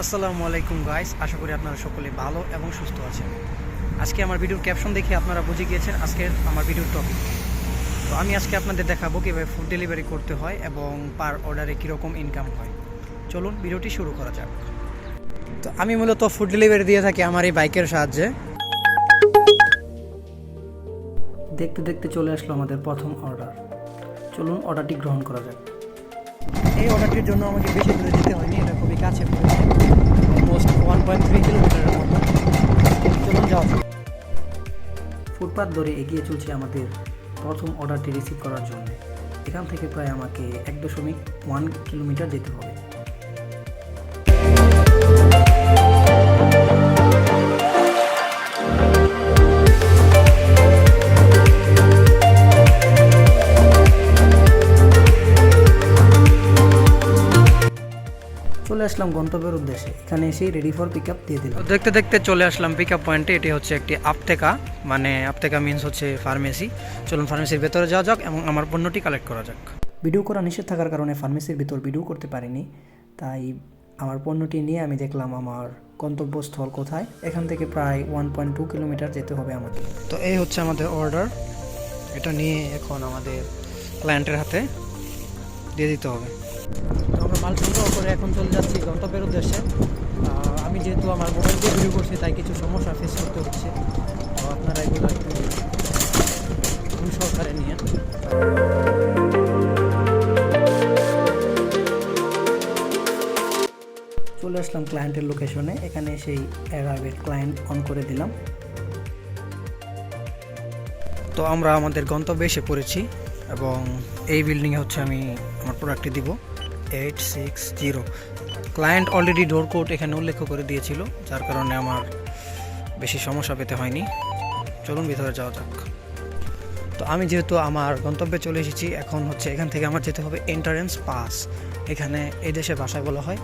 আসসালামু আলাইকুম গাইস, আশা করি আপনারা সকলে ভালো এবং সুস্থ আছেন। আজকে আমার ভিডিওর ক্যাপশন দেখে আপনারা বুঝে গিয়েছেন আজকে আমার ভিডিওর টপিক। তো আমি আজকে আপনাদের দেখাবো কীভাবে ফুড ডেলিভারি করতে হয় এবং পার অর্ডারে কীরকম ইনকাম হয়। চলুন ভিডিওটি শুরু করা যাক। তো আমি মূলত ফুড ডেলিভারি দিয়ে থাকি আমার এই বাইকের সাহায্যে। দেখতে দেখতে চলে আসলো আমাদের প্রথম অর্ডার। চলুন অর্ডারটি গ্রহণ করা যাক। এই অর্ডারটির জন্য আমাকে বেশি দূরে যেতে হয়নি, এটা খুবই কাছে পড়েছে, অলমোস্ট 1.3 কিলোমিটারের মতো। চলুন যাওয়া যাক। ফুটপাথ ধরে এগিয়ে চলছে আমাদের প্রথম অর্ডারটি রিসিভ করার জন্য। এখান থেকে প্রায় আমাকে 1.1 কিলোমিটার যেতে হবে। চলে আসলাম গন্তব্যের উদ্দেশ্যে। এখানে এসেই রেডি ফর পিক আপ দিয়ে দিলাম। দেখতে দেখতে চলে আসলাম পিক আপ পয়েন্টে। এটি হচ্ছে একটি আপতেকা, মানে আপতেকা মিনস হচ্ছে ফার্মেসি। চলুন ফার্মেসির ভেতরে যাওয়া যাক এবং আমার পণ্যটি কালেক্ট করা যাক। ভিডিও করা নিষেধ থাকার কারণে ফার্মেসির ভিতর ভিডিও করতে পারিনি, তাই আমার পণ্যটি নিয়ে আমি দেখলাম আমার গন্তব্যস্থল কোথায়। এখান থেকে প্রায় 1.2 কিলোমিটার যেতে হবে আমাকে। তো এই হচ্ছে আমাদের অর্ডার। এটা নিয়ে এখন আমাদের ক্লায়েন্টের হাতে দিয়ে দিতে হবে। তো আমরা মাল সংগ্রহ করে এখন চলে যাচ্ছি গন্তব্যের উদ্দেশ্যে। আমি যেহেতু আমার মোবাইল দিয়ে ভিডিও করছি, তাই কিছু সমস্যা ফেস করতে হচ্ছে। তো আপনারা এগুলো একটু সহকারে নিয়ে। চলে আসলাম ক্লায়েন্টের লোকেশনে। এখানে সেই অ্যারাইভেল ক্লায়েন্ট অন করে দিলাম। তো আমরা আমাদের গন্তব্যে এসে পড়েছি এবং এই বিল্ডিংয়ে হচ্ছে আমি আমার প্রোডাক্টটি দিব। 860 ক্লায়েন্ট অলরেডি ডোর কোড এখানে উল্লেখ করে দিয়েছিল, যার কারণে আমার বেশি সমস্যা পেতে হয়নি। চলুন ভিতরে যাওয়া যাক। তো আমি যেহেতু আমার গন্তব্যে চলে এসেছি, এখন হচ্ছে এখান থেকে আমার যেতে হবে এন্ট্রান্স পাস। এখানে এই দেশের ভাষায় বলা হয়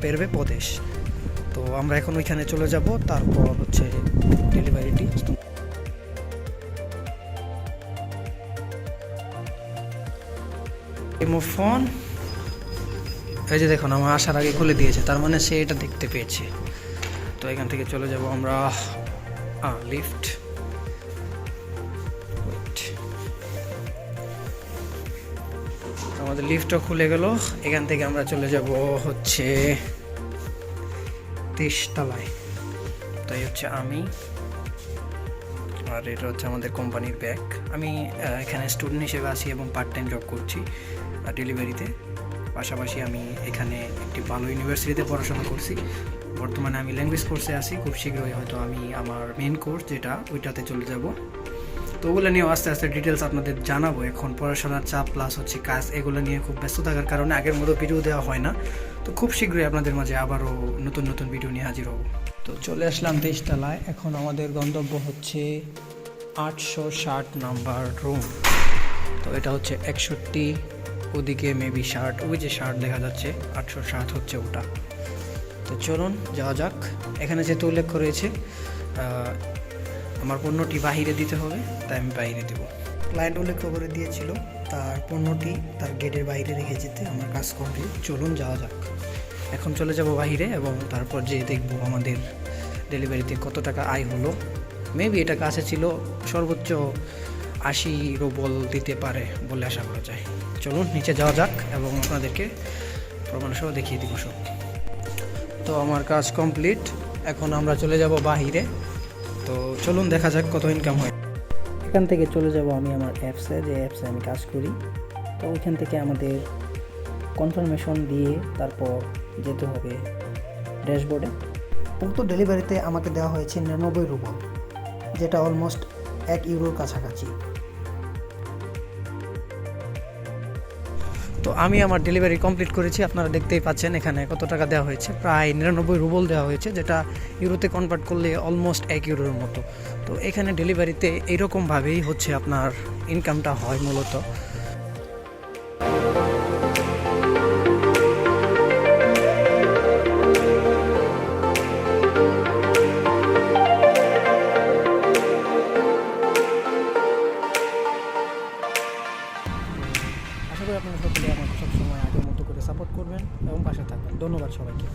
পেরবে প্রদেশ। তো আমরা এখন ওইখানে চলে যাব, তারপর হচ্ছে ডেলিভারিটি। ফোন এই যে দেখুন, আমার আসার আগে খুলে দিয়েছে, তার মানে সে এটা দেখতে পেয়েছে। তো এখান থেকে চলে যাব আমরা লিফট। আমাদের লিফটও খুলে গেল। এখান থেকে আমরা চলে যাব হচ্ছে 23 তলায়। তো এই হচ্ছে আমি, আর এটা হচ্ছে আমাদের কোম্পানির ব্যাগ। আমি এখানে স্টুডেন্ট হিসেবে আছি এবং পার্ট টাইম জব করছি ডেলিভারিতে। পাশাপাশি আমি এখানে একটি ভালো ইউনিভার্সিটিতে পড়াশোনা করছি। বর্তমানে আমি ল্যাঙ্গুয়েজ কোর্সে আছি। খুব শীঘ্রই হয়তো আমি আমার মেন কোর্স যেটা ওইটাতে চলে যাব। তো ওগুলো নিয়েও আস্তে আস্তে ডিটেলস আপনাদের জানাবো। এখন পড়াশোনার চাপ প্লাস হচ্ছে কাজ, এগুলো নিয়ে খুব ব্যস্ত থাকার কারণে আগের মতো ভিডিও দেওয়া হয় না। তো খুব শীঘ্রই আপনাদের মাঝে আবারও নতুন নতুন ভিডিও নিয়ে হাজির হব। তো চলে আসলাম 23 তলায়। এখন আমাদের গন্তব্য হচ্ছে 860 নাম্বার রুম। তো এটা হচ্ছে 61, ওদিকে মেবি 60, ওই যে 60 দেখা যাচ্ছে, 860 হচ্ছে ওটা। তো চলুন যাওয়া যাক। এখানে যেহেতু উল্লেখ করেছে আমার পণ্যটি বাহিরে দিতে হবে, তাই আমি বাইরে দেবো। ক্লায়েন্ট উল্লেখ করে দিয়েছিল তার পণ্যটি তার গেটের বাইরে রেখে যেতে। আমার কাজ কমপ্লিট। চলুন যাওয়া যাক। এখন চলে যাব বাহিরে এবং তারপর যেয়ে দেখবো আমাদের ডেলিভারিতে কত টাকা আয় হলো। মেবি এটা কাছে ছিল, সর্বোচ্চ 80 রুবল দিতে পারে বলে আশা করা যায়। চলুন নিচে যাওয়া যাক এবং আপনাদেরকে প্রমাণসহ দেখিয়ে দিব সব। তো আমার কাজ কমপ্লিট। এখন আমরা চলে যাব বাহিরে। তো চলুন দেখা যাক কত ইনকাম হয়। এখান থেকে চলে যাব আমি আমার অ্যাপসে, যে অ্যাপসে আমি কাজ করি। তো ওইখান থেকে আমাদের কনফার্মেশন দিয়ে তারপর যেতে হবে ড্যাশবোর্ডে। উক্ত ডেলিভারিতে আমাকে দেওয়া হয়েছে 99 রুবল, যেটা অলমোস্ট 1 ইউরোর কাছাকাছি। তো আমি আমার ডেলিভারি কমপ্লিট করেছি। আপনারা দেখতেই পাচ্ছেন এখানে কত টাকা দেওয়া হয়েছে। প্রায় 99 রুবল দেওয়া হয়েছে, যেটা ইউরোতে কনভার্ট করলে অলমোস্ট 1 ইউরোর মতো। তো এখানে ডেলিভারিতে এইরকমভাবেই হচ্ছে আপনার ইনকামটা হয় মূলত। আশা করি আপনারা সকলে আমাকে সবসময় আগের মতো করে সাপোর্ট করবেন এবং পাশে থাকবেন। ধন্যবাদ সবাইকে।